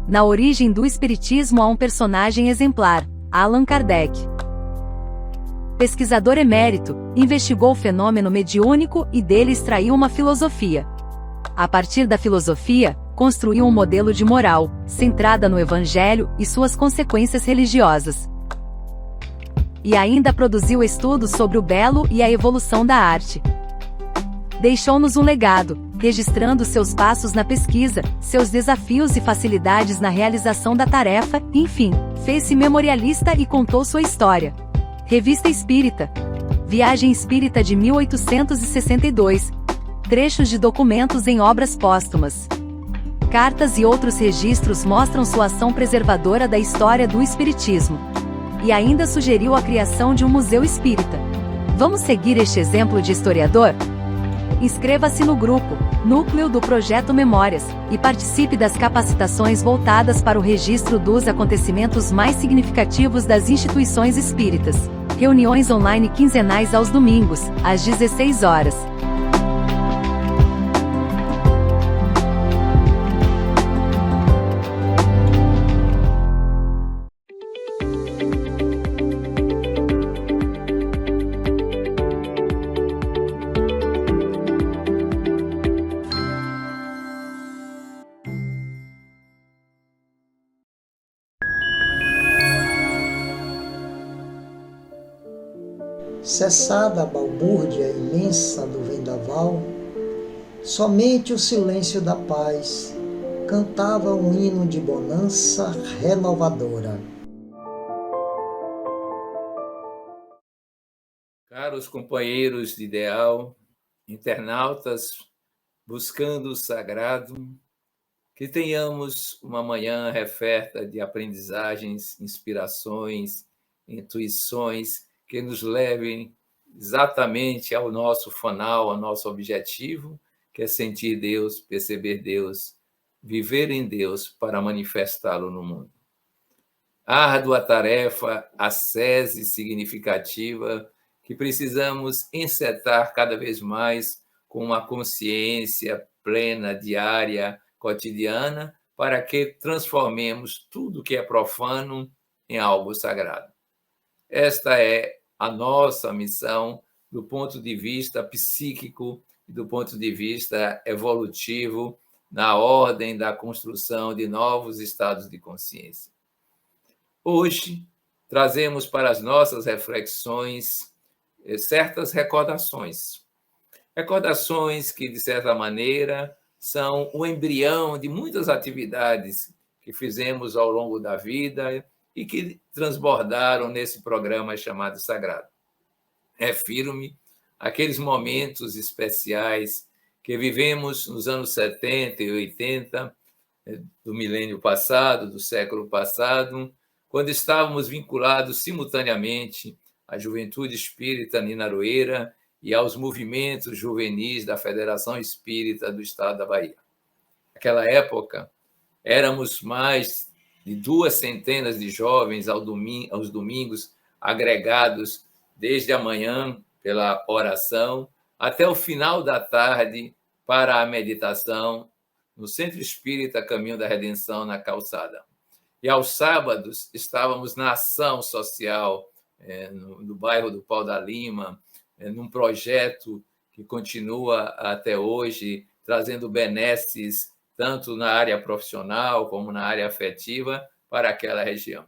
Na origem do espiritismo há um personagem exemplar, Allan Kardec. Pesquisador emérito, investigou o fenômeno mediúnico e dele extraiu uma filosofia. A partir da filosofia, construiu um modelo de moral, centrada no Evangelho e suas consequências religiosas. E ainda produziu estudos sobre o belo e a evolução da arte. Deixou-nos um legado, registrando seus passos na pesquisa, seus desafios e facilidades na realização da tarefa, enfim, fez-se memorialista e contou sua história. Revista Espírita. Viagem Espírita de 1862. Trechos de documentos em obras póstumas. Cartas e outros registros mostram sua ação preservadora da história do espiritismo. E ainda sugeriu a criação de um museu espírita. Vamos seguir este exemplo de historiador? Inscreva-se no grupo, Núcleo do Projeto Memórias, e participe das capacitações voltadas para o registro dos acontecimentos mais significativos das instituições espíritas. Reuniões online quinzenais aos domingos, às 16 horas. Cessada a balbúrdia imensa do vendaval, somente o silêncio da paz cantava um hino de bonança renovadora. Caros companheiros de ideal, internautas buscando o sagrado, que tenhamos uma manhã referta de aprendizagens, inspirações, intuições, que nos levem exatamente ao nosso fanal, ao nosso objetivo, que é sentir Deus, perceber Deus, viver em Deus para manifestá-lo no mundo. Árdua tarefa, ascese significativa, que precisamos encetar cada vez mais com uma consciência plena, diária, cotidiana, para que transformemos tudo que é profano em algo sagrado. Esta é a nossa missão do ponto de vista psíquico e do ponto de vista evolutivo, na ordem da construção de novos estados de consciência. Hoje, trazemos para as nossas reflexões certas recordações. Recordações que, de certa maneira, são o embrião de muitas atividades que fizemos ao longo da vida e que transbordaram nesse programa chamado Sagrado. Refiro-me àqueles momentos especiais que vivemos nos anos 70 e 80, do milênio passado, do século passado, quando estávamos vinculados simultaneamente à Juventude Espírita Ninaroeira e aos movimentos juvenis da Federação Espírita do Estado da Bahia. Naquela época, éramos mais de 200 de jovens aos domingos, agregados desde a manhã pela oração até o final da tarde para a meditação no Centro Espírita Caminho da Redenção, na Calçada. E aos sábados estávamos na ação social no bairro do Pau da Lima, num projeto que continua até hoje, trazendo benesses tanto na área profissional como na área afetiva para aquela região.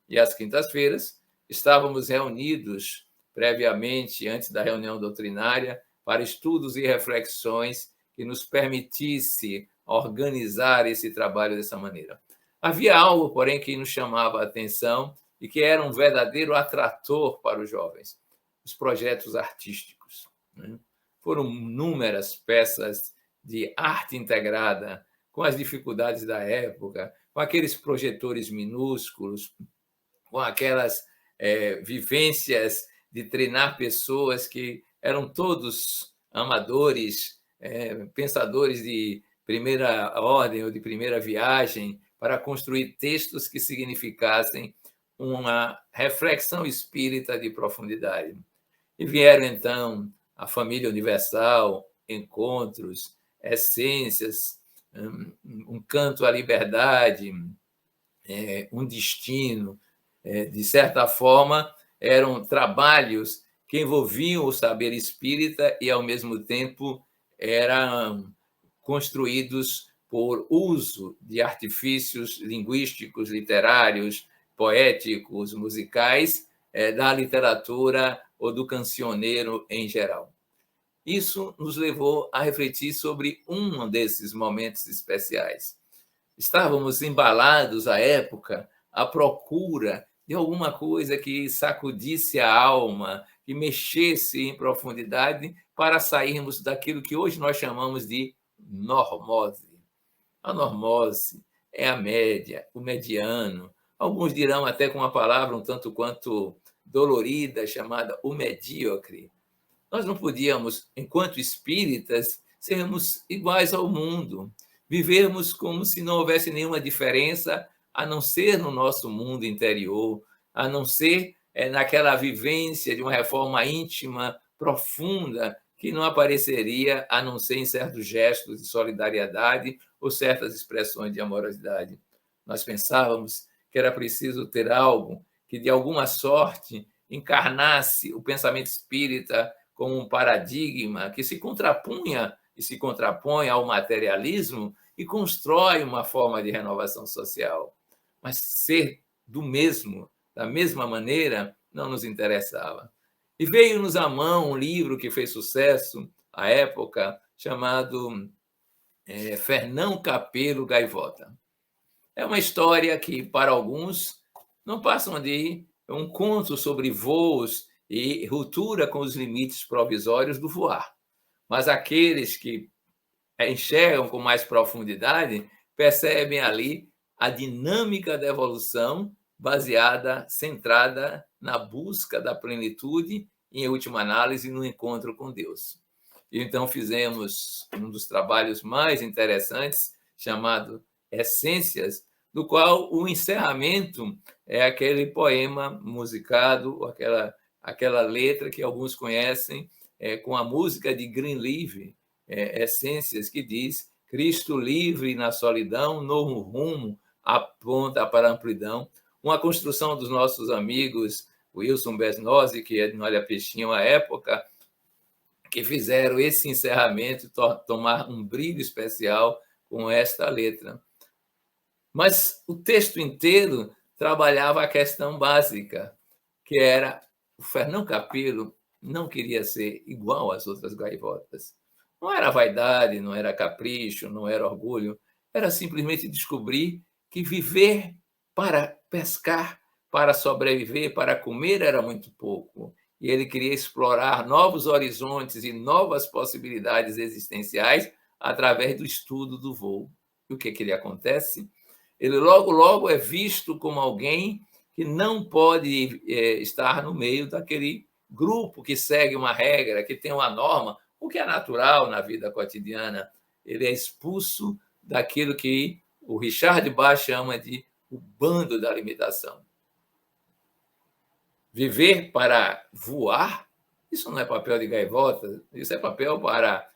E às quintas-feiras estávamos reunidos previamente, antes da reunião doutrinária, para estudos e reflexões que nos permitisse organizar esse trabalho dessa maneira. Havia algo, porém, que nos chamava a atenção e que era um verdadeiro atrator para os jovens: os projetos artísticos. Foram inúmeras peças de arte integrada, com as dificuldades da época, com aqueles projetores minúsculos, com aquelas vivências de treinar pessoas que eram todos amadores, pensadores de primeira ordem ou de primeira viagem, para construir textos que significassem uma reflexão espírita de profundidade. E vieram, então, a família universal, encontros, essências, um canto à liberdade, um destino. De certa forma, eram trabalhos que envolviam o saber espírita e, ao mesmo tempo, eram construídos por uso de artifícios linguísticos, literários, poéticos, musicais, da literatura ou do cancioneiro em geral. Isso nos levou a refletir sobre um desses momentos especiais. Estávamos embalados à época à procura de alguma coisa que sacudisse a alma, que mexesse em profundidade para sairmos daquilo que hoje nós chamamos de normose. A normose é a média, o mediano. Alguns dirão até com uma palavra um tanto quanto dolorida, chamada o medíocre. Nós não podíamos, enquanto espíritas, sermos iguais ao mundo, vivermos como se não houvesse nenhuma diferença, a não ser no nosso mundo interior, a não ser naquela vivência de uma reforma íntima, profunda, que não apareceria a não ser em certos gestos de solidariedade ou certas expressões de amorosidade. Nós pensávamos que era preciso ter algo que, de alguma sorte, encarnasse o pensamento espírita como um paradigma que se contrapunha e se contrapõe ao materialismo e constrói uma forma de renovação social. Mas ser do mesmo, da mesma maneira, não nos interessava. E veio-nos à mão um livro que fez sucesso à época, chamado Fernão Capelo Gaivota. É uma história que, para alguns, não passam de um conto sobre voos e ruptura com os limites provisórios do voar. Mas aqueles que enxergam com mais profundidade percebem ali a dinâmica da evolução baseada, centrada na busca da plenitude e, em última análise, no encontro com Deus. E então fizemos um dos trabalhos mais interessantes, chamado Essências, do qual o encerramento é aquele poema musicado, aquela letra que alguns conhecem, com a música de Greenleaf, Essências, que diz: Cristo livre na solidão, novo rumo aponta para a amplidão. Uma construção dos nossos amigos Wilson Besnozzi, que é de Olha Peixinho à época, que fizeram esse encerramento tomar um brilho especial com esta letra. Mas o texto inteiro trabalhava a questão básica, que era o Fernão Capelo não queria ser igual às outras gaivotas. Não era vaidade, não era capricho, não era orgulho, era simplesmente descobrir que viver para pescar, para sobreviver, para comer era muito pouco. E ele queria explorar novos horizontes e novas possibilidades existenciais através do estudo do voo. E o que lhe acontece? Ele logo é visto como alguém que não pode estar no meio daquele grupo que segue uma regra, que tem uma norma, o que é natural na vida cotidiana. Ele é expulso daquilo que o Richard Bach chama de o bando da limitação. Viver para voar, isso não é papel de gaivota, isso é papel para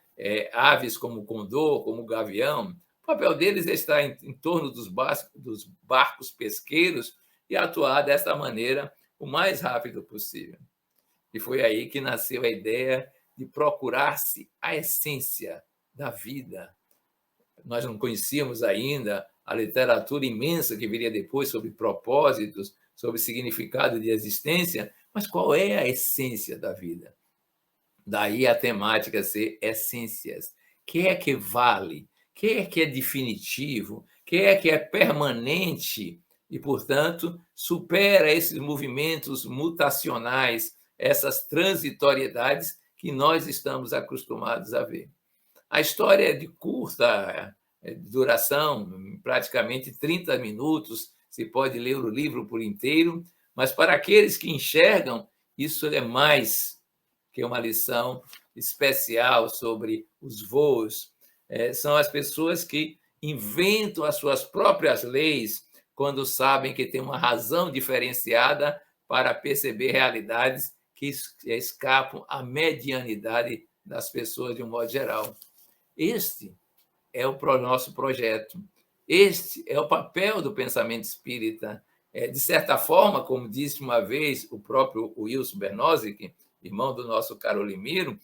aves como o condor, como o gavião. O papel deles é estar em torno dos barcos pesqueiros e atuar dessa maneira o mais rápido possível. E foi aí que nasceu a ideia de procurar-se a essência da vida. Nós não conhecíamos ainda a literatura imensa que viria depois sobre propósitos, sobre significado de existência, mas qual é a essência da vida? Daí a temática ser essências. O que é que vale? O que é definitivo? O que é permanente e, portanto, supera esses movimentos mutacionais, essas transitoriedades que nós estamos acostumados a ver. A história é de curta duração, praticamente 30 minutos, se pode ler o livro por inteiro, mas para aqueles que enxergam, isso é mais que uma lição especial sobre os voos. São as pessoas que inventam as suas próprias leis quando sabem que tem uma razão diferenciada para perceber realidades que escapam à medianidade das pessoas de um modo geral. Este é o nosso projeto. Este é o papel do pensamento espírita. De certa forma, como disse uma vez o próprio Wilson Bernosic, irmão do nosso Carolimiro,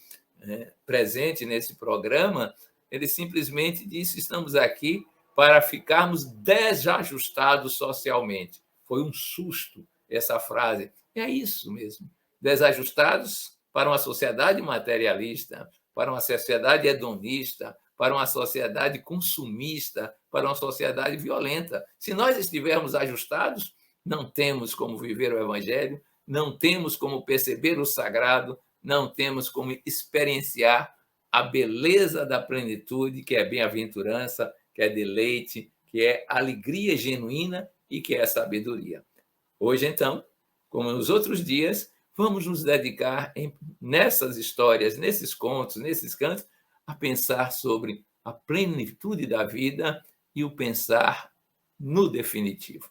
presente nesse programa, ele simplesmente disse: estamos aqui para ficarmos desajustados socialmente. Foi um susto essa frase. É isso mesmo. Desajustados para uma sociedade materialista, para uma sociedade hedonista, para uma sociedade consumista, para uma sociedade violenta. Se nós estivermos ajustados, não temos como viver o Evangelho, não temos como perceber o sagrado, não temos como experienciar a beleza da plenitude, que é bem-aventurança, que é deleite, que é alegria genuína e que é sabedoria. Hoje, então, como nos outros dias, vamos nos dedicar nessas histórias, nesses contos, nesses cantos, a pensar sobre a plenitude da vida e o pensar no definitivo.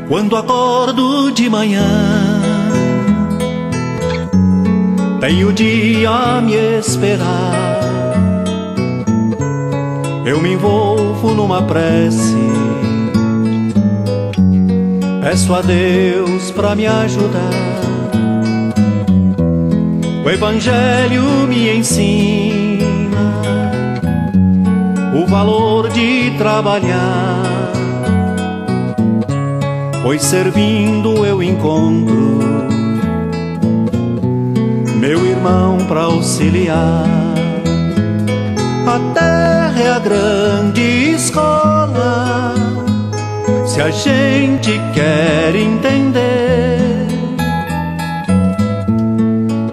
Quando acordo de manhã, tenho o dia a me esperar. Eu me envolvo numa prece, peço a Deus pra me ajudar. O Evangelho me ensina o valor de trabalhar, pois servindo eu encontro meu irmão pra auxiliar. A terra é a grande escola, se a gente quer entender.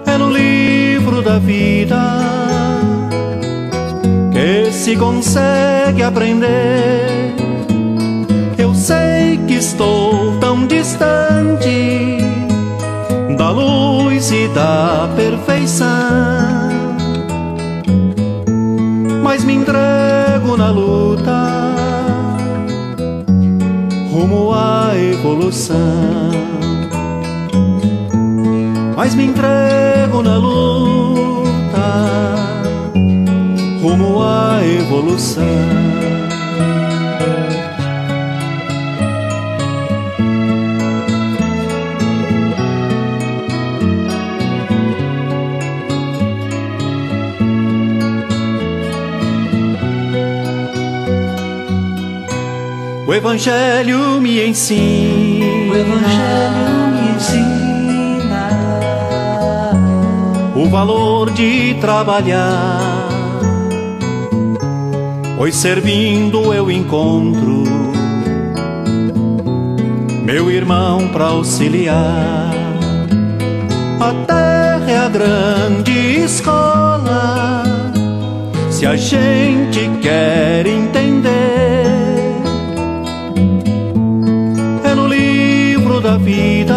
É no livro da vida que se consegue aprender. Eu sei que estou tão distante da luz e da perfeição, mas me entrego na luta rumo à evolução. Mas me entrego na luta rumo à evolução. O Evangelho me ensina, o Evangelho me ensina o valor de trabalhar, pois servindo eu encontro meu irmão pra auxiliar. A terra é a grande escola, se a gente quer entender. Da vida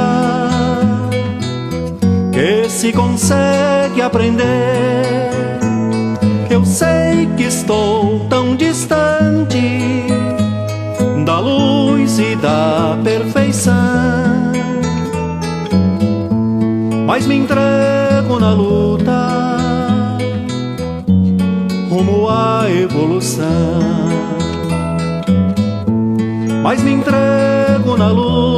que se consegue aprender. Eu sei que estou tão distante da luz e da perfeição, mas me entrego na luta rumo à evolução. Mas me entrego na luta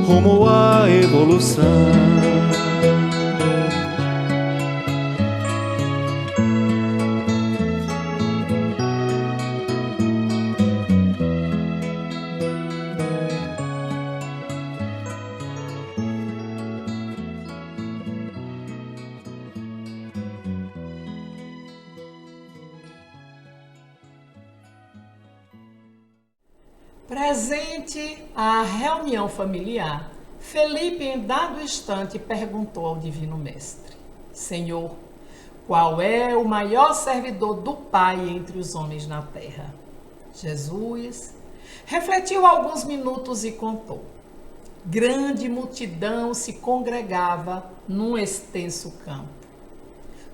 rumo à evolução. Presente à reunião familiar, Felipe, em dado instante, perguntou ao Divino Mestre: Senhor, qual é o maior servidor do Pai entre os homens na terra? Jesus refletiu alguns minutos e contou: grande multidão se congregava num extenso campo.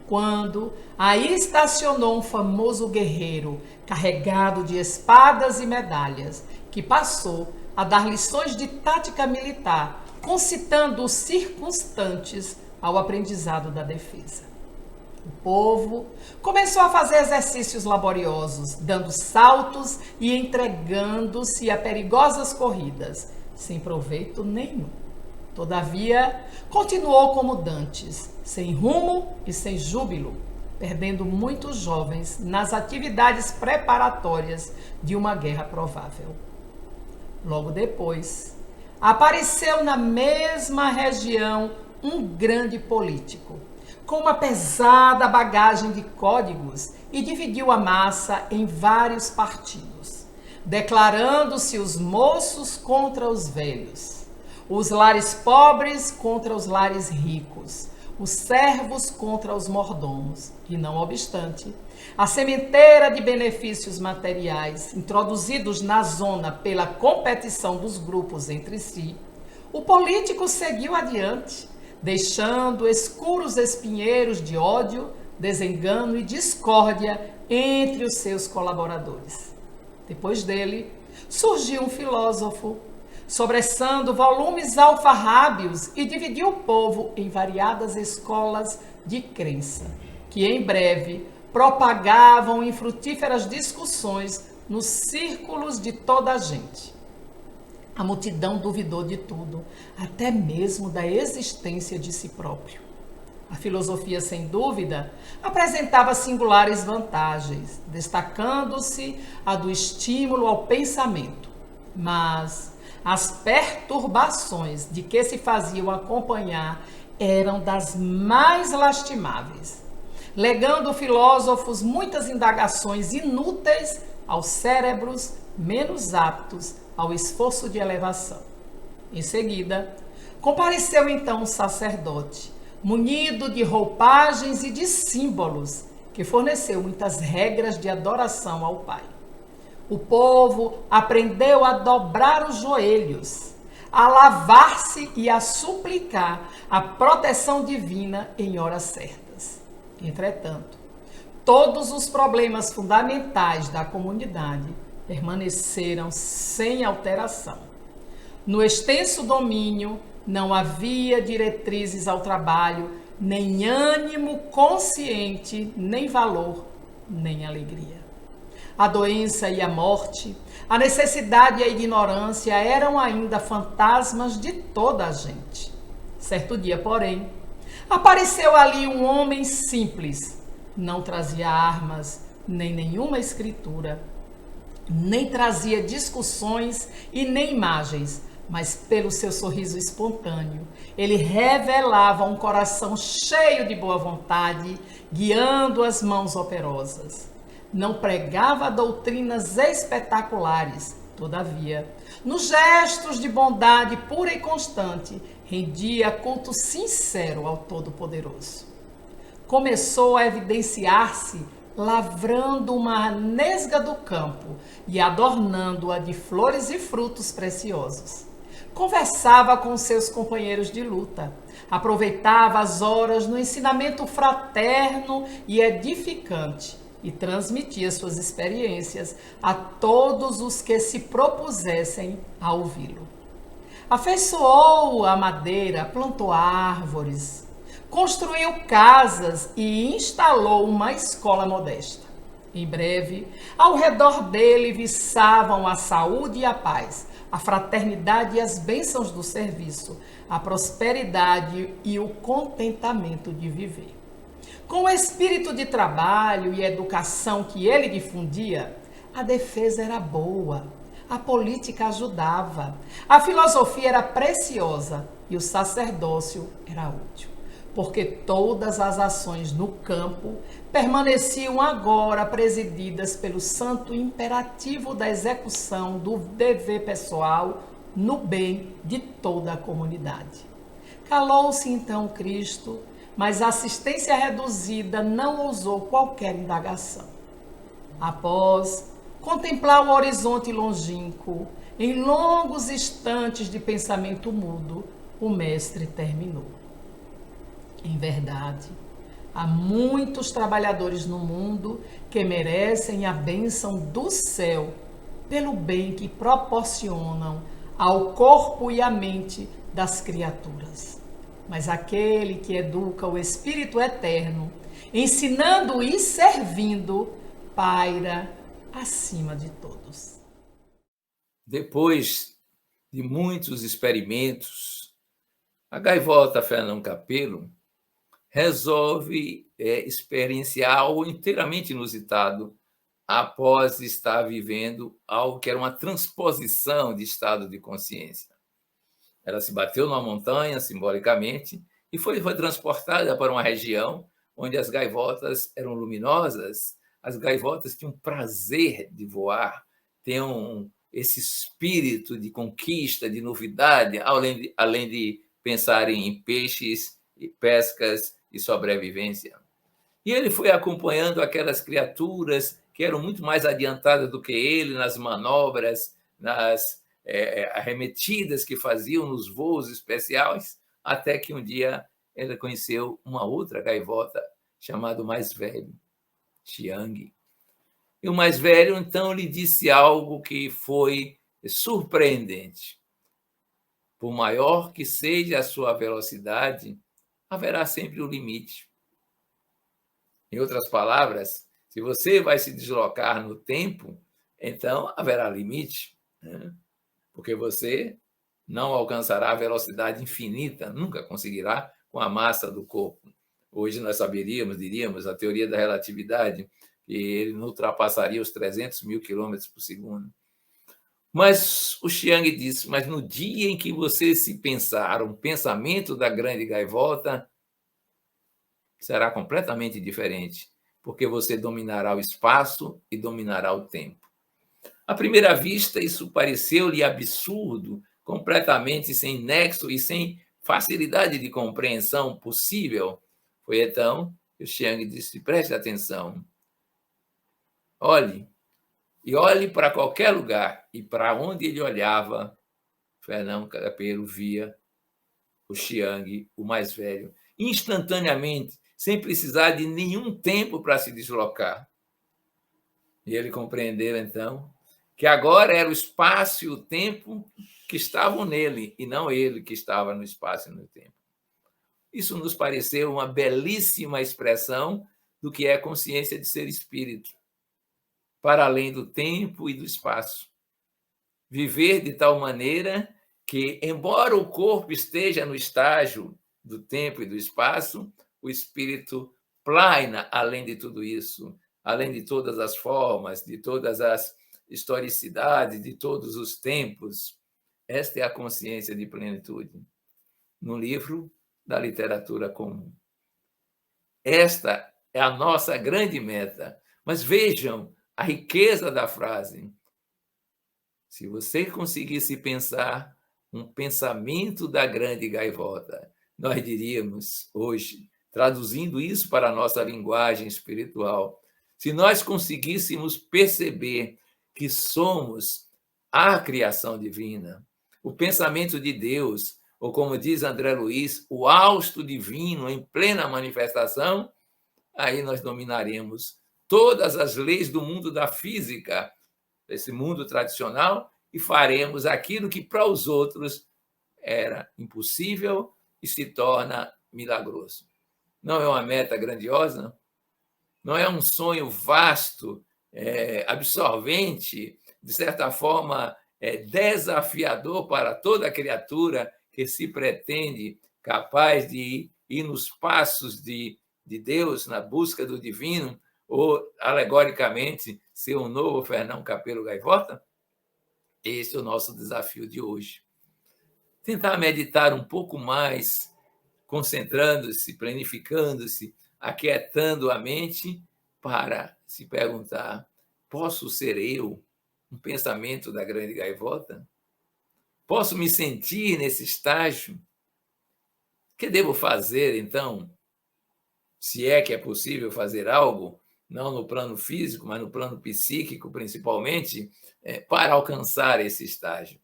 Quando aí estacionou um famoso guerreiro carregado de espadas e medalhas, que passou a dar lições de tática militar, concitando os circunstantes ao aprendizado da defesa. O povo começou a fazer exercícios laboriosos, dando saltos e entregando-se a perigosas corridas, sem proveito nenhum. Todavia, continuou como dantes, sem rumo e sem júbilo, perdendo muitos jovens nas atividades preparatórias de uma guerra provável. Logo depois, apareceu na mesma região um grande político, com uma pesada bagagem de códigos, e dividiu a massa em vários partidos, declarando-se os moços contra os velhos, os lares pobres contra os lares ricos, os servos contra os mordomos. E não obstante, a sementeira de benefícios materiais introduzidos na zona pela competição dos grupos entre si, o político seguiu adiante, deixando escuros espinheiros de ódio, desengano e discórdia entre os seus colaboradores. Depois dele, surgiu um filósofo, sobressando volumes alfarrábios, e dividiu o povo em variadas escolas de crença, que em breve propagavam infrutíferas discussões nos círculos de toda a gente. A multidão duvidou de tudo, até mesmo da existência de si próprio. A filosofia, sem dúvida, apresentava singulares vantagens, destacando-se a do estímulo ao pensamento, mas as perturbações de que se faziam acompanhar eram das mais lastimáveis, legando filósofos muitas indagações inúteis aos cérebros menos aptos ao esforço de elevação. Em seguida, compareceu então um sacerdote, munido de roupagens e de símbolos, que forneceu muitas regras de adoração ao Pai. O povo aprendeu a dobrar os joelhos, a lavar-se e a suplicar a proteção divina em horas certas. Entretanto, todos os problemas fundamentais da comunidade permaneceram sem alteração. No extenso domínio, não havia diretrizes ao trabalho, nem ânimo consciente, nem valor, nem alegria. A doença e a morte, a necessidade e a ignorância eram ainda fantasmas de toda a gente. Certo dia, porém, apareceu ali um homem simples. Não trazia armas, nem nenhuma escritura, nem trazia discussões e nem imagens, mas pelo seu sorriso espontâneo, ele revelava um coração cheio de boa vontade, guiando as mãos operosas. Não pregava doutrinas espetaculares, todavia, nos gestos de bondade pura e constante, rendia culto sincero ao Todo-Poderoso. Começou a evidenciar-se lavrando uma nesga do campo e adornando-a de flores e frutos preciosos. Conversava com seus companheiros de luta, aproveitava as horas no ensinamento fraterno e edificante e transmitia suas experiências a todos os que se propusessem a ouvi-lo. Afeiçoou a madeira, plantou árvores, construiu casas e instalou uma escola modesta. Em breve, ao redor dele viçavam a saúde e a paz, a fraternidade e as bênçãos do serviço, a prosperidade e o contentamento de viver. Com o espírito de trabalho e educação que ele difundia, a defesa era boa, a política ajudava, a filosofia era preciosa e o sacerdócio era útil, porque todas as ações no campo permaneciam agora presididas pelo santo imperativo da execução do dever pessoal no bem de toda a comunidade. Calou-se então Cristo, mas a assistência reduzida não ousou qualquer indagação. Após contemplar o horizonte longínquo, em longos instantes de pensamento mudo, o mestre terminou. Em verdade, há muitos trabalhadores no mundo que merecem a bênção do céu pelo bem que proporcionam ao corpo e à mente das criaturas. Mas aquele que educa o Espírito Eterno, ensinando e servindo, paira acima de todos. Depois de muitos experimentos, a gaivota Fernão Capelo resolve experienciar algo inteiramente inusitado após estar vivendo algo que era uma transposição de estado de consciência. Ela se bateu numa montanha, simbolicamente, e foi transportada para uma região onde as gaivotas eram luminosas. As gaivotas tinham prazer de voar, tinham esse espírito de conquista, de novidade, além de pensarem em peixes, e pescas e sobrevivência. E ele foi acompanhando aquelas criaturas que eram muito mais adiantadas do que ele nas manobras, nas arremetidas que faziam nos voos especiais, até que um dia ele conheceu uma outra gaivota chamada o mais velho, Xiang. E o mais velho, então, lhe disse algo que foi surpreendente. Por maior que seja a sua velocidade, haverá sempre um limite. Em outras palavras, se você vai se deslocar no tempo, então haverá limite, né? Porque você não alcançará a velocidade infinita, nunca conseguirá com a massa do corpo. Hoje nós diríamos, a teoria da relatividade, que ele não ultrapassaria os 300 mil quilômetros por segundo. Mas o Xiang disse, mas no dia em que você se pensar um pensamento da grande gaivota, será completamente diferente, porque você dominará o espaço e dominará o tempo. À primeira vista, isso pareceu-lhe absurdo, completamente sem nexo e sem facilidade de compreensão possível. Foi então que o Xiang disse, preste atenção, olhe para qualquer lugar, e para onde ele olhava, Fernão Capelo via o Xiang, o mais velho, instantaneamente, sem precisar de nenhum tempo para se deslocar. E ele compreendeu, então, que agora era o espaço e o tempo que estavam nele, e não ele que estava no espaço e no tempo. Isso nos pareceu uma belíssima expressão do que é consciência de ser espírito, para além do tempo e do espaço. Viver de tal maneira que, embora o corpo esteja no estágio do tempo e do espaço, o espírito plaina além de tudo isso, além de todas as formas, de todas as historicidades, de todos os tempos. Esta é a consciência de plenitude, no livro da literatura comum. Esta é a nossa grande meta. Mas vejam a riqueza da frase. Se você conseguisse pensar um pensamento da grande gaivota, nós diríamos hoje, traduzindo isso para a nossa linguagem espiritual, se nós conseguíssemos perceber que somos a criação divina, o pensamento de Deus, ou como diz André Luiz, o hausto divino em plena manifestação, aí nós dominaremos todas as leis do mundo da física, desse mundo tradicional, e faremos aquilo que para os outros era impossível e se torna milagroso. Não é uma meta grandiosa? Não é um sonho vasto, absorvente, de certa forma desafiador para toda criatura que se pretende capaz de ir nos passos de Deus, na busca do divino, ou, alegoricamente, ser um novo Fernão Capelo Gaivota? Esse é o nosso desafio de hoje. Tentar meditar um pouco mais, concentrando-se, planificando-se, aquietando a mente para se perguntar, posso ser eu um pensamento da grande gaivota? Posso me sentir nesse estágio? O que devo fazer, então, se é que é possível fazer algo, não no plano físico, mas no plano psíquico, principalmente, para alcançar esse estágio?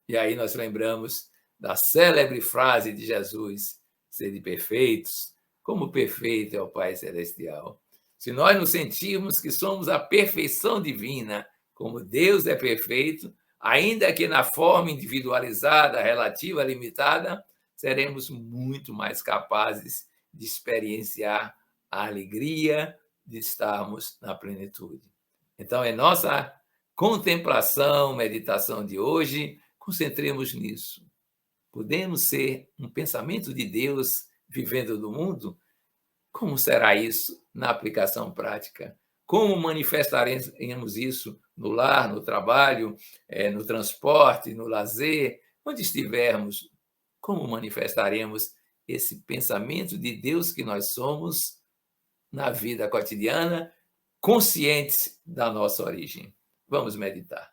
E aí nós lembramos da célebre frase de Jesus, sede perfeitos, como perfeito é o Pai Celestial. Se nós nos sentirmos que somos a perfeição divina, como Deus é perfeito, ainda que na forma individualizada, relativa, limitada, seremos muito mais capazes de experienciar a alegria de estarmos na plenitude. Então, em nossa contemplação, meditação de hoje, concentremos nisso. Podemos ser um pensamento de Deus vivendo no mundo? Como será isso na aplicação prática? Como manifestaremos isso no lar, no trabalho, no transporte, no lazer, onde estivermos? Como manifestaremos esse pensamento de Deus que nós somos na vida cotidiana, conscientes da nossa origem? Vamos meditar.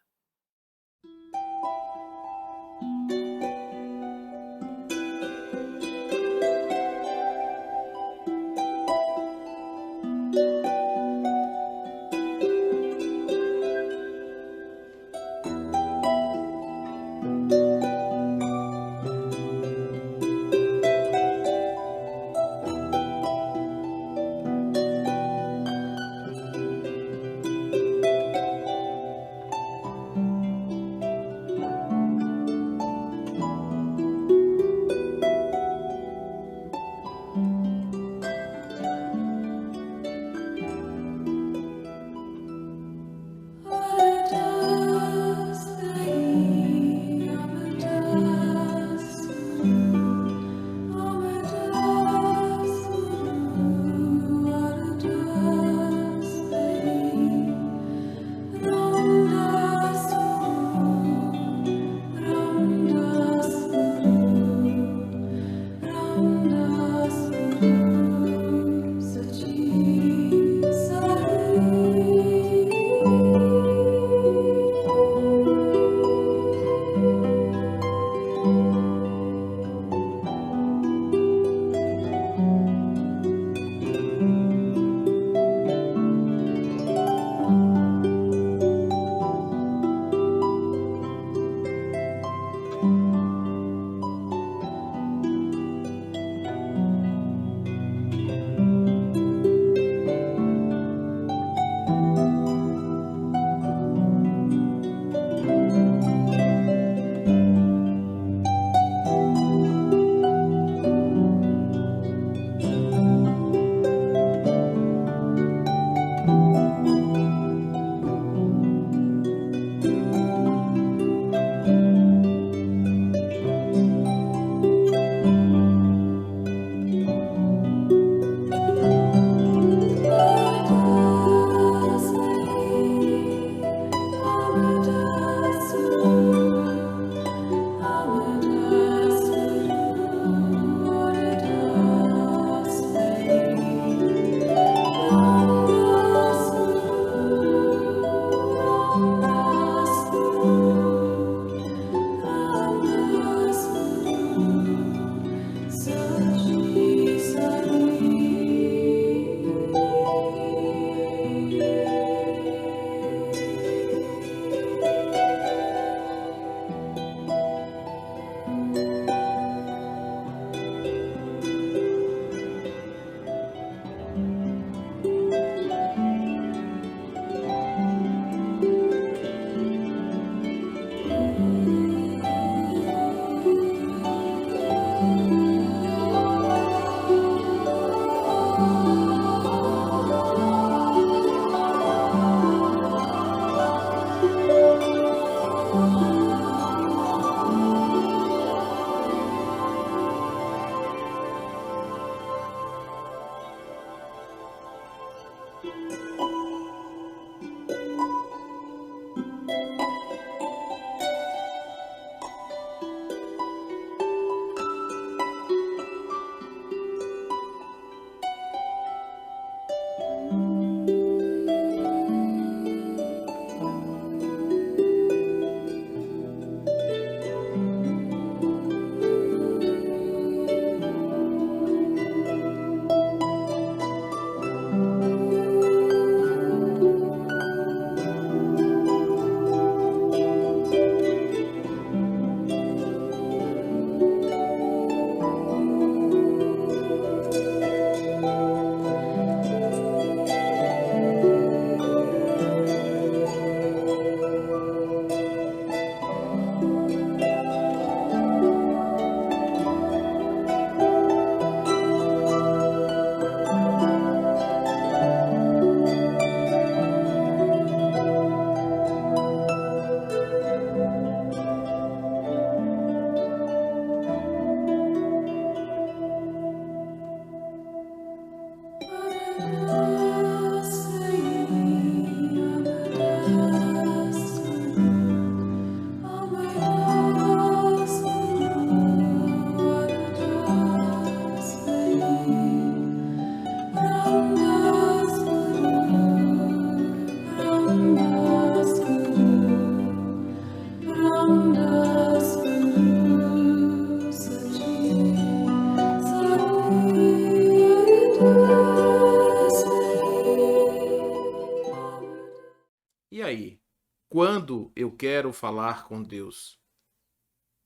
quando eu quero falar com Deus.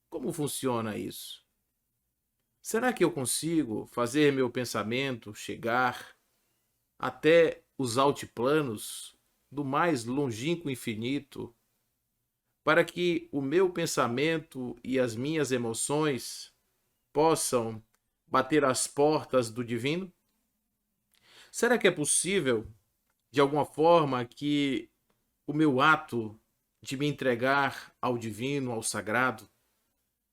Como funciona isso? Será que eu consigo fazer meu pensamento chegar até os altiplanos do mais longínquo infinito, para que o meu pensamento e as minhas emoções possam bater às portas do divino? Será que é possível, de alguma forma, que o meu ato de me entregar ao divino, ao sagrado,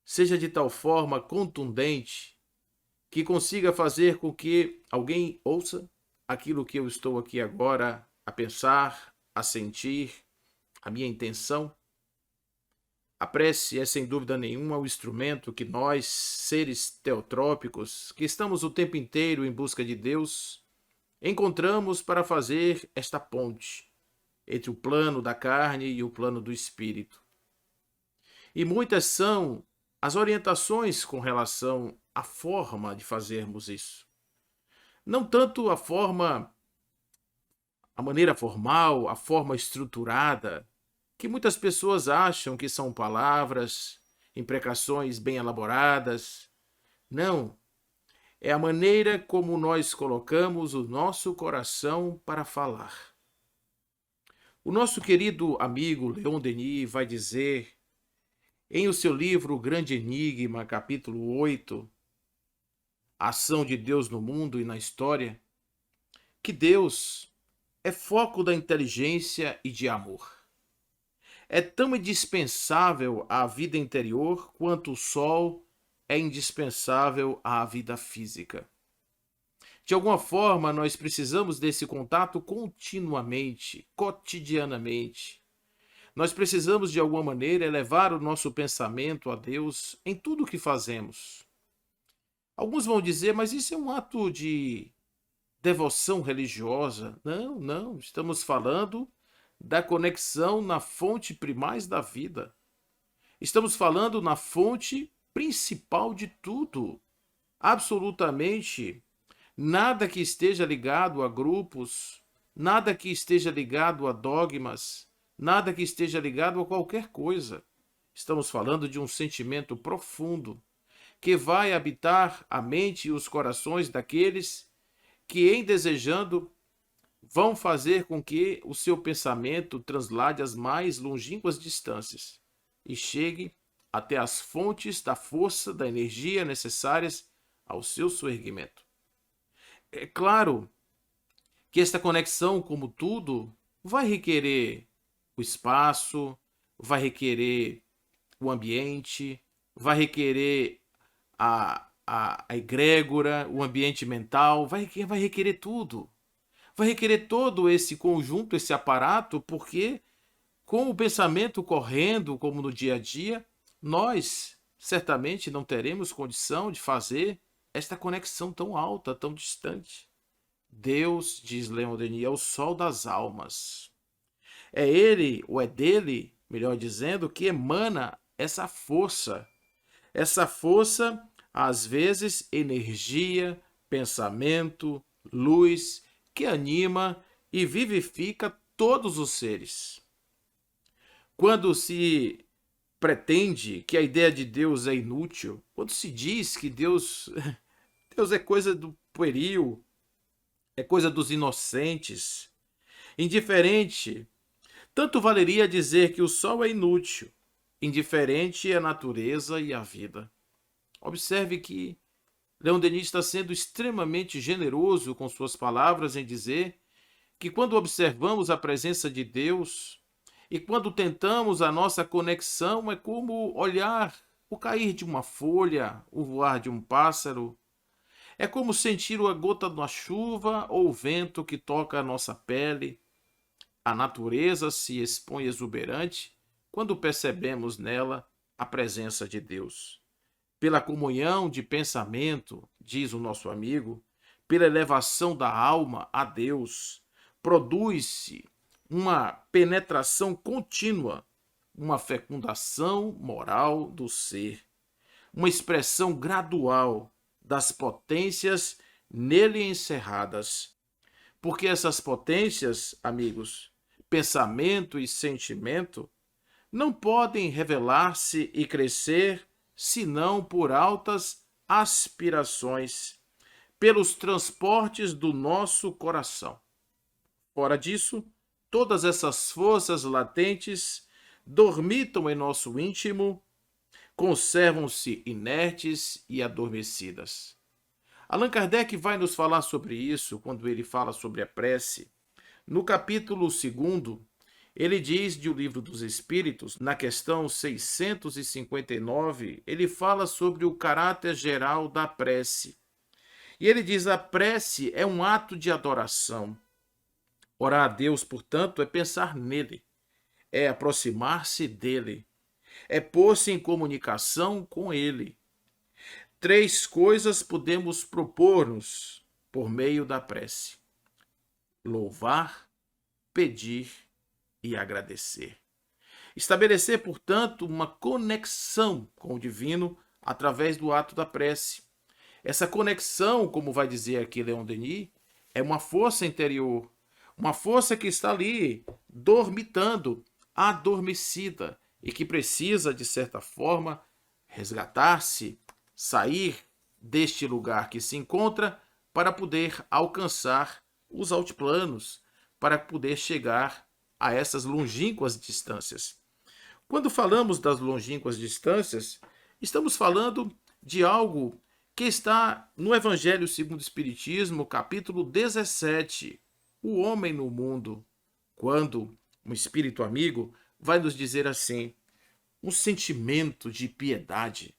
seja de tal forma contundente que consiga fazer com que alguém ouça aquilo que eu estou aqui agora a pensar, a sentir, a minha intenção? A prece é, sem dúvida nenhuma, o instrumento que nós, seres teotrópicos, que estamos o tempo inteiro em busca de Deus, encontramos para fazer esta ponte entre o plano da carne e o plano do espírito. E muitas são as orientações com relação à forma de fazermos isso. Não tanto a maneira formal, a forma estruturada, que muitas pessoas acham que são palavras, imprecações bem elaboradas. Não, é a maneira como nós colocamos o nosso coração para falar. O nosso querido amigo Leon Denis vai dizer, em o seu livro O Grande Enigma, capítulo 8, A Ação de Deus no Mundo e na História, que Deus é foco da inteligência e de amor. É tão indispensável à vida interior quanto o sol é indispensável à vida física. De alguma forma, nós precisamos desse contato continuamente, cotidianamente. Nós precisamos, de alguma maneira, elevar o nosso pensamento a Deus em tudo o que fazemos. Alguns vão dizer, mas isso é um ato de devoção religiosa. Não, não, estamos falando da conexão na fonte primaz da vida. Estamos falando na fonte principal de tudo. Absolutamente nada que esteja ligado a grupos, nada que esteja ligado a dogmas, nada que esteja ligado a qualquer coisa. Estamos falando de um sentimento profundo que vai habitar a mente e os corações daqueles que, em desejando, vão fazer com que o seu pensamento translade as mais longínquas distâncias e chegue até as fontes da força, da energia necessárias ao seu soerguimento. É claro que esta conexão, como tudo, vai requerer o espaço, vai requerer o ambiente, vai requerer a egrégora, o ambiente mental, vai requerer tudo. Vai requerer todo esse conjunto, esse aparato, porque com o pensamento correndo, como no dia a dia, nós certamente não teremos condição de fazer esta conexão tão alta, tão distante. Deus, diz Leon Denis, é o sol das almas. É ele, ou é dele, melhor dizendo, que emana essa força. Essa força, às vezes, energia, pensamento, luz, que anima e vivifica todos os seres. Quando se pretende que a ideia de Deus é inútil, quando se diz que Deus é coisa do pueril, é coisa dos inocentes, indiferente, tanto valeria dizer que o sol é inútil, indiferente é a natureza e a vida. Observe que Leon Denis está sendo extremamente generoso com suas palavras em dizer que quando observamos a presença de Deus e quando tentamos a nossa conexão, é como olhar o cair de uma folha, o voar de um pássaro. É como sentir a gota da chuva ou o vento que toca a nossa pele. A natureza se expõe exuberante quando percebemos nela a presença de Deus. Pela comunhão de pensamento, diz o nosso amigo, pela elevação da alma a Deus, produz-se uma penetração contínua, uma fecundação moral do ser, uma expressão gradual das potências nele encerradas. Porque essas potências, amigos, pensamento e sentimento, não podem revelar-se e crescer senão por altas aspirações, pelos transportes do nosso coração. Fora disso, todas essas forças latentes dormitam em nosso íntimo, conservam-se inertes e adormecidas. Allan Kardec vai nos falar sobre isso quando ele fala sobre a prece. No capítulo 2, ele diz de O Livro dos Espíritos, na questão 659, ele fala sobre o caráter geral da prece. E ele diz: a prece é um ato de adoração. Orar a Deus, portanto, é pensar nele, é aproximar-se dele, é pôr-se em comunicação com ele. 3 coisas podemos propor-nos por meio da prece: louvar, pedir e agradecer. Estabelecer, portanto, uma conexão com o divino através do ato da prece. Essa conexão, como vai dizer aqui Leon Denis, é uma força interior, uma força que está ali, dormitando, adormecida, e que precisa, de certa forma, resgatar-se, sair deste lugar que se encontra para poder alcançar os altiplanos, para poder chegar a essas longínquas distâncias. Quando falamos das longínquas distâncias, estamos falando de algo que está no Evangelho segundo o Espiritismo, capítulo 17, o homem no mundo, quando um espírito amigo vai nos dizer assim: um sentimento de piedade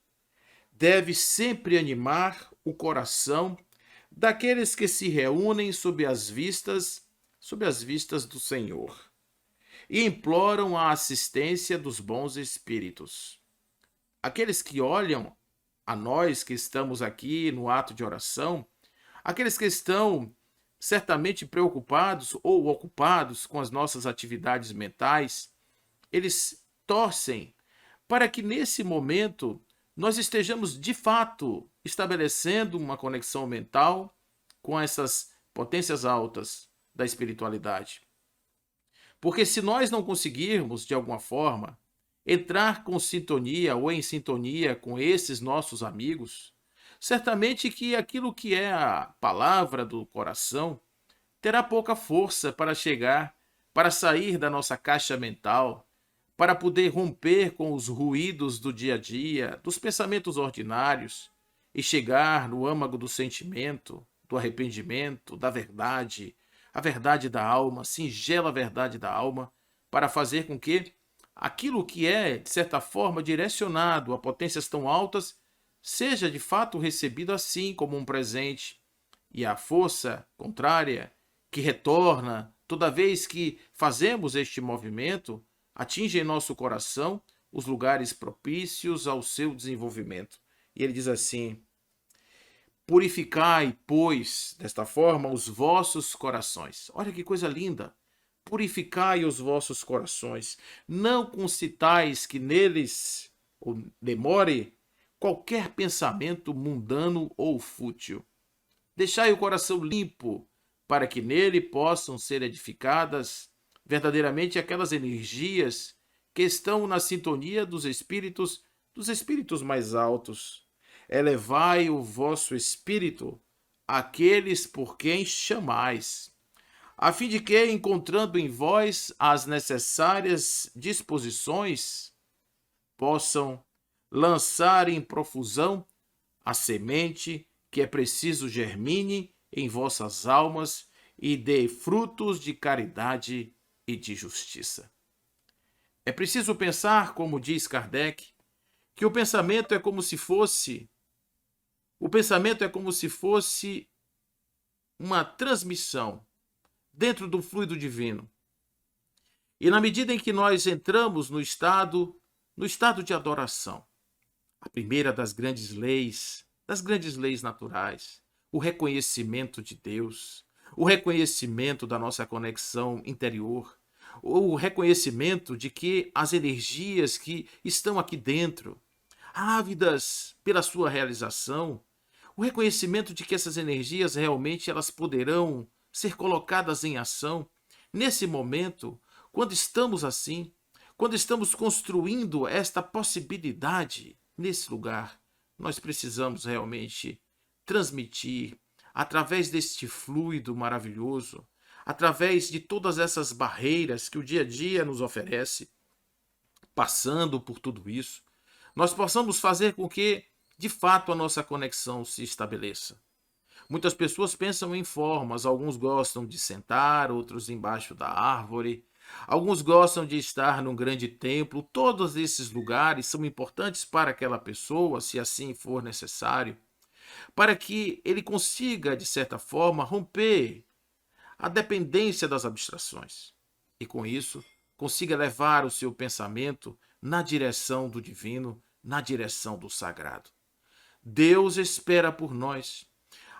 deve sempre animar o coração daqueles que se reúnem sob as vistas do Senhor e imploram a assistência dos bons espíritos. Aqueles que olham a nós que estamos aqui no ato de oração, aqueles que estão certamente preocupados ou ocupados com as nossas atividades mentais, eles torcem para que nesse momento nós estejamos de fato estabelecendo uma conexão mental com essas potências altas da espiritualidade. Porque se nós não conseguirmos, de alguma forma, entrar com sintonia ou em sintonia com esses nossos amigos, certamente que aquilo que é a palavra do coração terá pouca força para chegar, para sair da nossa caixa mental, para poder romper com os ruídos do dia a dia, dos pensamentos ordinários e chegar no âmago do sentimento, do arrependimento, da verdade, a verdade da alma, a singela verdade da alma, para fazer com que aquilo que é, de certa forma, direcionado a potências tão altas, seja de fato recebido assim como um presente. E a força contrária, que retorna toda vez que fazemos este movimento, atinge em nosso coração os lugares propícios ao seu desenvolvimento. E ele diz assim: purificai, pois, desta forma, os vossos corações. Olha que coisa linda! Purificai os vossos corações. Não concitais que neles demore qualquer pensamento mundano ou fútil. Deixai o coração limpo, para que nele possam ser edificadas verdadeiramente aquelas energias que estão na sintonia dos espíritos mais altos. Elevai o vosso espírito àqueles por quem chamais, a fim de que, encontrando em vós as necessárias disposições, possam lançar em profusão a semente que é preciso germine em vossas almas e dê frutos de caridade e de justiça. É preciso pensar, como diz Kardec, que o pensamento é como se fosse uma transmissão dentro do fluido divino. E na medida em que nós entramos no estado de adoração, a primeira das grandes leis naturais, o reconhecimento de Deus, o reconhecimento da nossa conexão interior, o reconhecimento de que as energias que estão aqui dentro, ávidas pela sua realização, o reconhecimento de que essas energias realmente elas poderão ser colocadas em ação nesse momento, quando estamos assim, quando estamos construindo esta possibilidade nesse lugar, nós precisamos realmente transmitir, através deste fluido maravilhoso, através de todas essas barreiras que o dia a dia nos oferece, passando por tudo isso, nós possamos fazer com que, de fato, a nossa conexão se estabeleça. Muitas pessoas pensam em formas, alguns gostam de sentar, outros embaixo da árvore, alguns gostam de estar num grande templo. Todos esses lugares são importantes para aquela pessoa, se assim for necessário, para que ele consiga, de certa forma, romper a dependência das abstrações e, com isso, consiga levar o seu pensamento na direção do divino, na direção do sagrado. Deus espera por nós.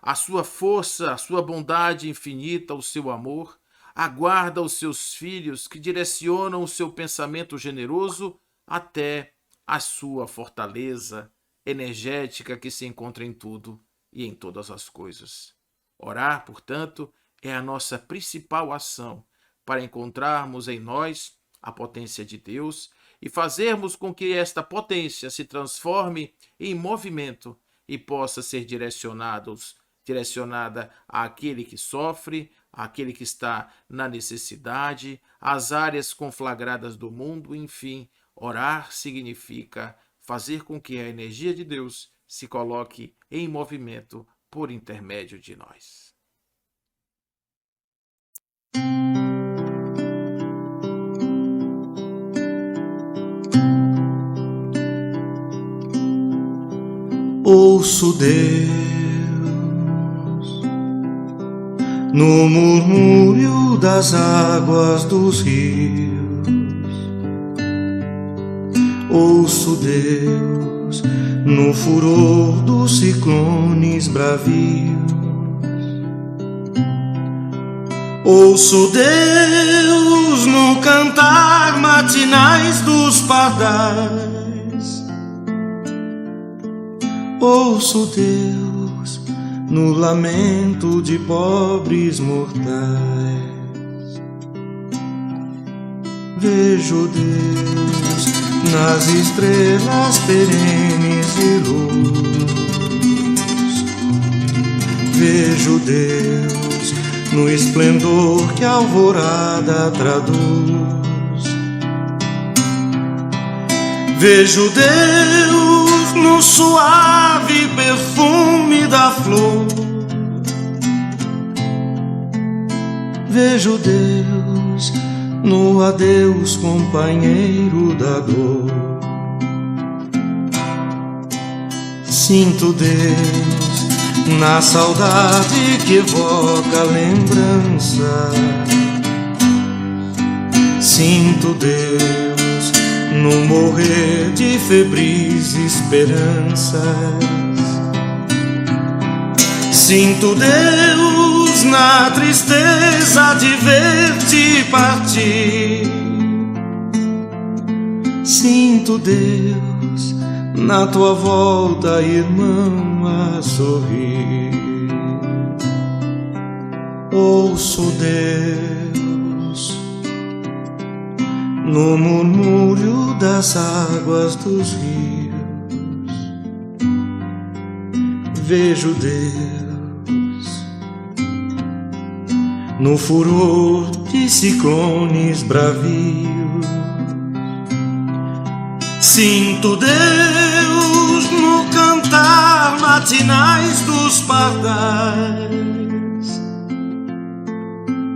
A sua força, a sua bondade infinita, o seu amor, aguarda os seus filhos que direcionam o seu pensamento generoso até a sua fortaleza energética que se encontra em tudo e em todas as coisas. Orar, portanto, é a nossa principal ação para encontrarmos em nós a potência de Deus e fazermos com que esta potência se transforme em movimento e possa ser direcionada àquele que sofre, àquele que está na necessidade, às áreas conflagradas do mundo, enfim. Orar significa fazer com que a energia de Deus se coloque em movimento por intermédio de nós. Ouço Deus no murmúrio das águas dos rios. Ouço Deus no furor dos ciclones bravios. Ouço Deus no cantar matinais dos pardais. Ouço Deus no lamento de pobres mortais. Vejo Deus nas estrelas perenes de luz. Vejo Deus no esplendor que a alvorada traduz. Vejo Deus no suave perfume da flor. Vejo Deus no adeus companheiro da dor. Sinto Deus na saudade que evoca a lembrança. Sinto Deus no morrer de febris esperanças. Sinto Deus na tristeza de ver-te partir. Sinto Deus na tua volta, irmão, a sorrir. Ouço Deus no murmúrio das águas dos rios. Vejo Deus no furor de ciclones bravios. Sinto Deus no cantar matinais dos pardais.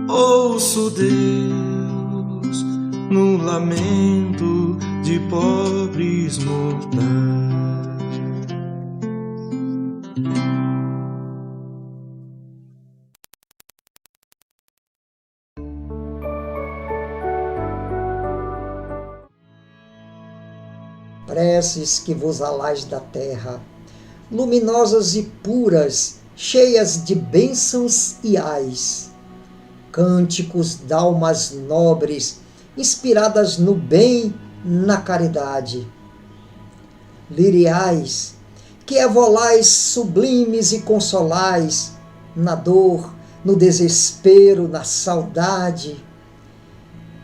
Ouço Deus no lamento de pobres mortais. Preces que vos alais da terra, luminosas e puras, cheias de bênçãos e ais. Cânticos d'almas nobres, inspiradas no bem, na caridade. Liriais, que evolais sublimes e consolais, na dor, no desespero, na saudade.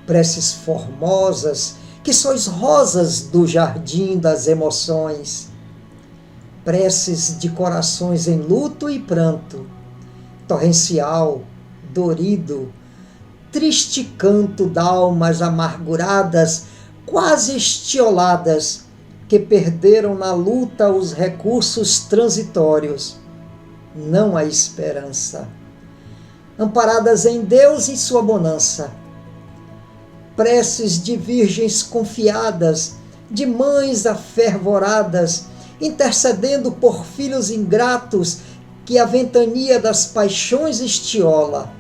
Preces formosas, que sois rosas do jardim das emoções, preces de corações em luto e pranto, torrencial, dorido, triste canto d'almas amarguradas, quase estioladas, que perderam na luta os recursos transitórios, não a esperança. Amparadas em Deus e sua bonança, preces de virgens confiadas, de mães afervoradas, intercedendo por filhos ingratos que a ventania das paixões estiola.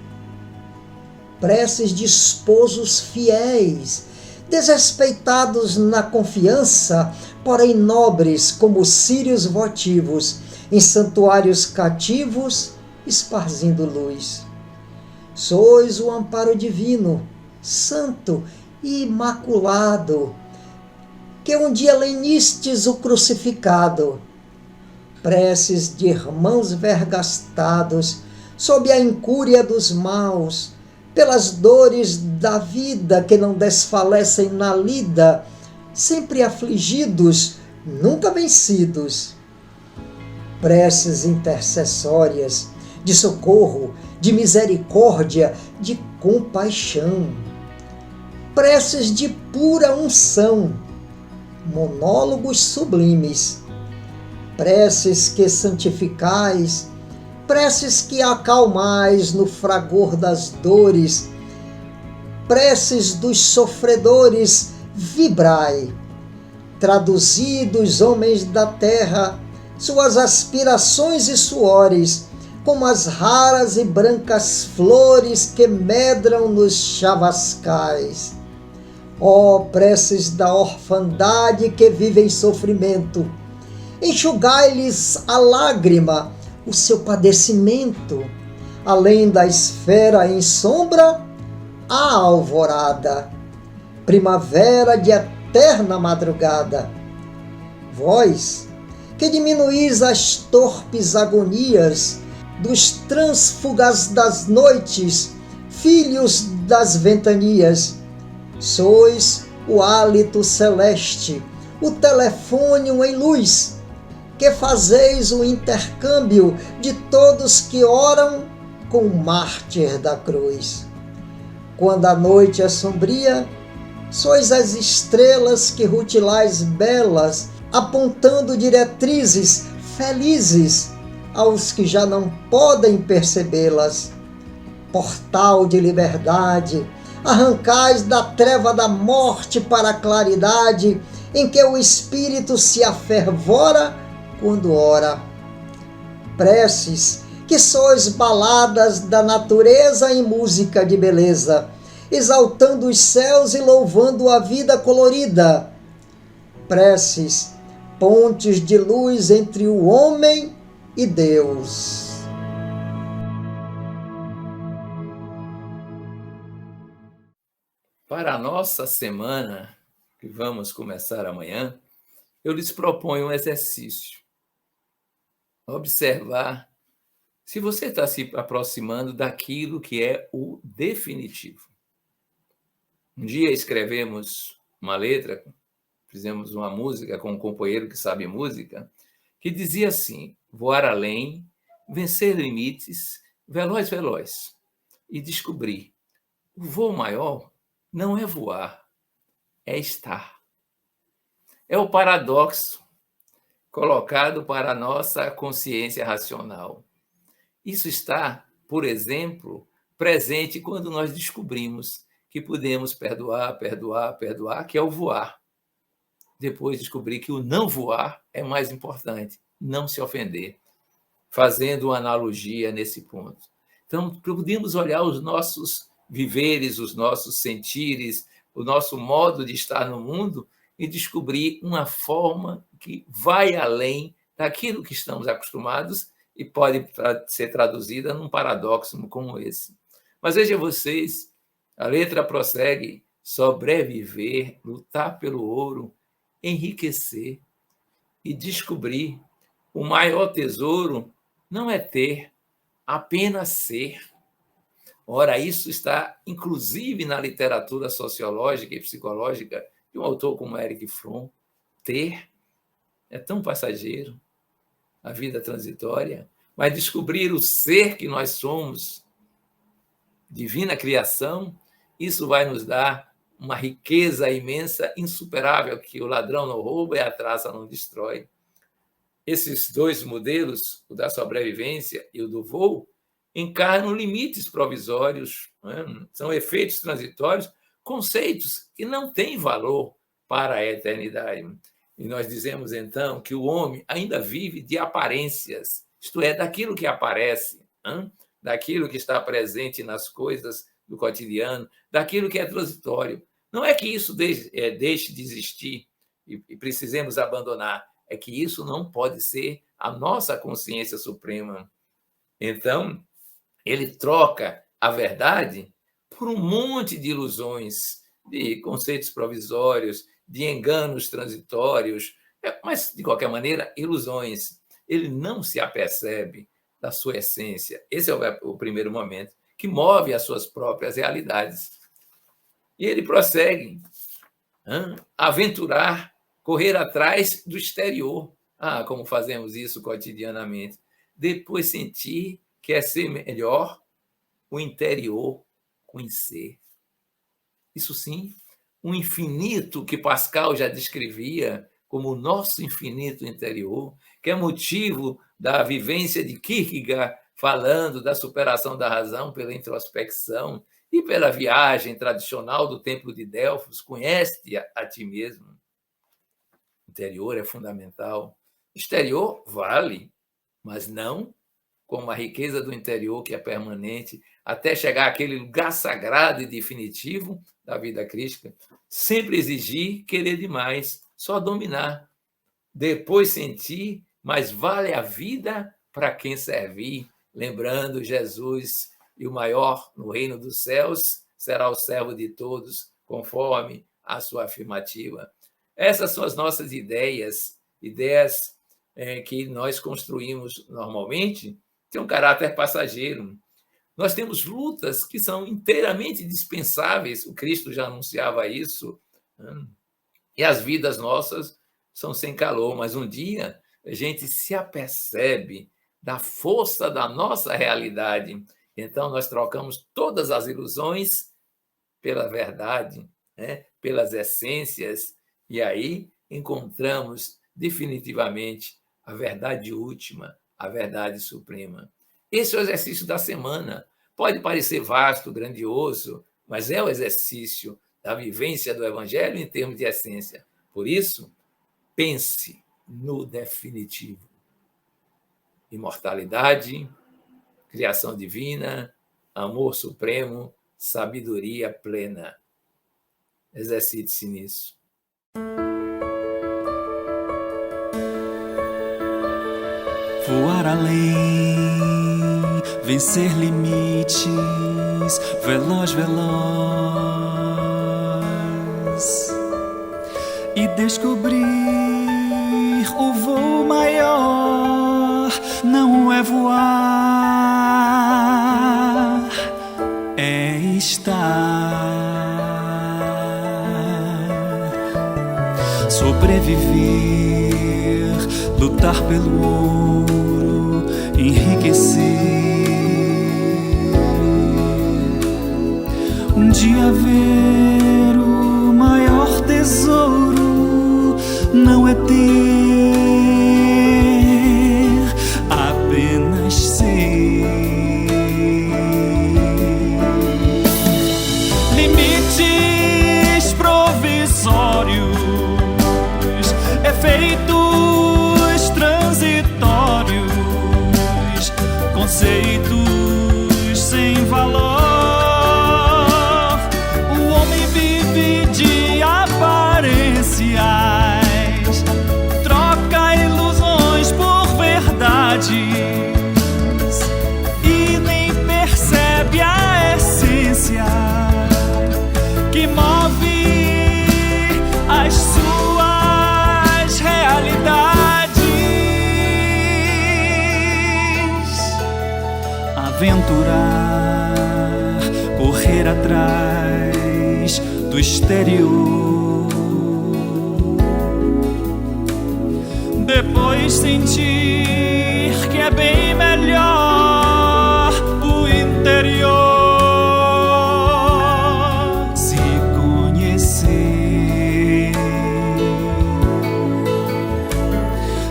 Preces de esposos fiéis, desrespeitados na confiança, porém nobres como círios votivos, em santuários cativos, esparzindo luz. Sois o amparo divino, santo e imaculado, que um dia lenistes o crucificado. Preces de irmãos vergastados, sob a incúria dos maus, pelas dores da vida que não desfalecem na lida, sempre afligidos, nunca vencidos. Preces intercessórias, de socorro, de misericórdia, de compaixão. Preces de pura unção, monólogos sublimes. Preces que santificais, preces que acalmais no fragor das dores, preces dos sofredores, vibrai. Traduzidos, homens da terra, suas aspirações e suores, como as raras e brancas flores que medram nos chavascais. Ó preces da orfandade que vive em sofrimento, enxugai-lhes a lágrima, o seu padecimento, além da esfera em sombra, a alvorada, primavera de eterna madrugada. Vós, que diminuís as torpes agonias dos trânsfugas das noites, filhos das ventanias, sois o hálito celeste, o telefônio em luz, que fazeis o intercâmbio de todos que oram com o mártir da cruz. Quando a noite é sombria, sois as estrelas que rutilais belas, apontando diretrizes felizes aos que já não podem percebê-las. Portal de liberdade, arrancais da treva da morte para a claridade, em que o espírito se afervora quando ora. Preces que sois baladas da natureza em música de beleza, exaltando os céus e louvando a vida colorida. Preces, pontes de luz entre o homem e Deus. Para a nossa semana, que vamos começar amanhã, eu lhes proponho um exercício. Observar se você está se aproximando daquilo que é o definitivo. Um dia escrevemos uma letra, fizemos uma música com um companheiro que sabe música, que dizia assim: voar além, vencer limites, veloz, veloz, e descobrir o voo maior não é voar, é estar. É o paradoxo colocado para a nossa consciência racional. Isso está, por exemplo, presente quando nós descobrimos que podemos perdoar, perdoar, perdoar, que é o voar. Depois descobrir que o não voar é mais importante, não se ofender, fazendo uma analogia nesse ponto. Então, podemos olhar os nossos viveres, os nossos sentires, o nosso modo de estar no mundo e descobrir uma forma que vai além daquilo que estamos acostumados e pode ser traduzida num paradoxo como esse. Mas veja vocês, a letra prossegue: sobreviver, lutar pelo ouro, enriquecer e descobrir o maior tesouro não é ter, apenas ser. Ora, isso está inclusive na literatura sociológica e psicológica de um autor como Erich Fromm, ter é tão passageiro, a vida transitória, mas descobrir o ser que nós somos, divina criação, isso vai nos dar uma riqueza imensa, insuperável, que o ladrão não rouba e a traça não destrói. Esses dois modelos, o da sobrevivência e o do voo, encarnam limites provisórios, são efeitos transitórios, conceitos que não têm valor para a eternidade. E nós dizemos, então, que o homem ainda vive de aparências, isto é, daquilo que aparece, daquilo que está presente nas coisas do cotidiano, daquilo que é transitório. Não é que isso deixe de existir e precisemos abandonar, é que isso não pode ser a nossa consciência suprema. Então, ele troca a verdade por um monte de ilusões, de conceitos provisórios, de enganos transitórios, mas, de qualquer maneira, ilusões. Ele não se apercebe da sua essência. Esse é o primeiro momento, que move as suas próprias realidades. E ele prossegue a aventurar, correr atrás do exterior. Como fazemos isso cotidianamente. Depois sentir que é ser melhor o interior conhecer. Isso sim, um infinito que Pascal já descrevia como o nosso infinito interior, que é motivo da vivência de Kierkegaard, falando da superação da razão pela introspecção e pela viagem tradicional do templo de Delfos, conhece-te a ti mesmo. Interior é fundamental. Exterior vale, mas não como a riqueza do interior, que é permanente, até chegar àquele lugar sagrado e definitivo da vida crística, sempre exigir, querer demais, só dominar. Depois sentir, mas vale a vida para quem servir, lembrando Jesus, e o maior no reino dos céus será o servo de todos, conforme a sua afirmativa. Essas são as nossas ideias que nós construímos normalmente, tem um caráter passageiro. Nós temos lutas que são inteiramente dispensáveis, o Cristo já anunciava isso, e as vidas nossas são sem calor, mas um dia a gente se apercebe da força da nossa realidade. Então, nós trocamos todas as ilusões pela verdade, pelas essências, e aí encontramos definitivamente a verdade última, a verdade suprema. Esse é o exercício da semana. Pode parecer vasto, grandioso, mas é o exercício da vivência do Evangelho em termos de essência. Por isso, pense no definitivo. Imortalidade, criação divina, amor supremo, sabedoria plena. Exercite-se nisso. Voar além, vencer limites, veloz, veloz, e descobrir o voo maior não é voar, é estar, sobreviver, lutar pelo ouro, enriquecer, um dia ver o maior tesouro não é ter, apenas ser. Limites provisórios, efeitos transitórios, conceitos sem valor. O homem vive de aparências, troca ilusões por verdades e nem percebe a essência que move as suas realidades. Aventurar, correr atrás do exterior, Depois sentir que é bem melhor o interior, se conhecer,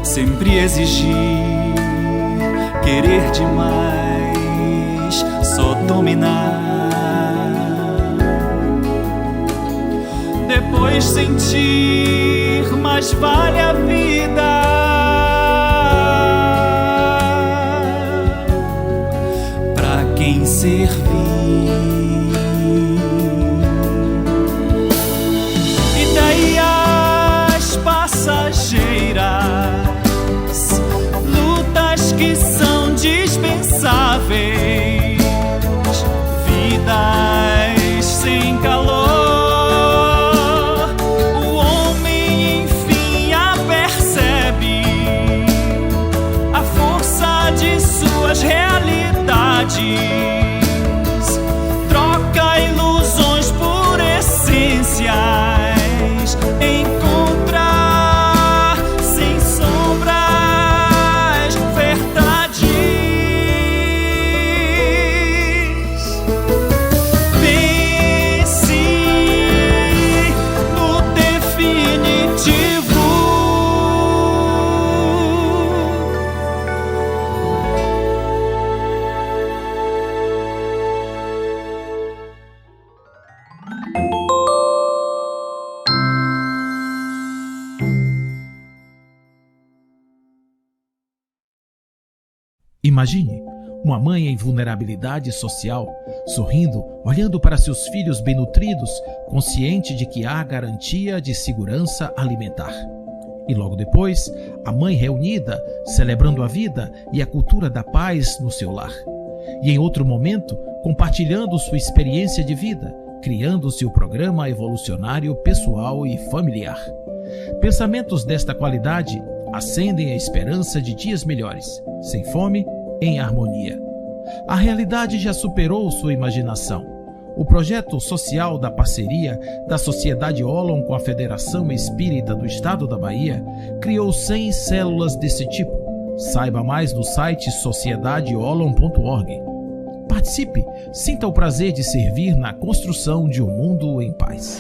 sempre exigir, querer demais, só dominar. Depois sentir, mais vale a vida. Pra quem servir. Ideias passageiras, lutas que são dispensáveis, vidas sem calor. Troca ilusões por essências, encontrar sem sombras verdades. Pense no definitivo. Imagine uma mãe em vulnerabilidade social, sorrindo, olhando para seus filhos bem nutridos, consciente de que há garantia de segurança alimentar. E logo depois, a mãe reunida, celebrando a vida e a cultura da paz no seu lar. E em outro momento, compartilhando sua experiência de vida, criando seu programa evolucionário pessoal e familiar. Pensamentos desta qualidade acendem a esperança de dias melhores, sem fome, em harmonia. A realidade já superou sua imaginação. O projeto social da parceria da Sociedade Olon com a Federação Espírita do Estado da Bahia criou 100 células desse tipo. Saiba mais no site sociedadeolon.org. Participe, sinta o prazer de servir na construção de um mundo em paz.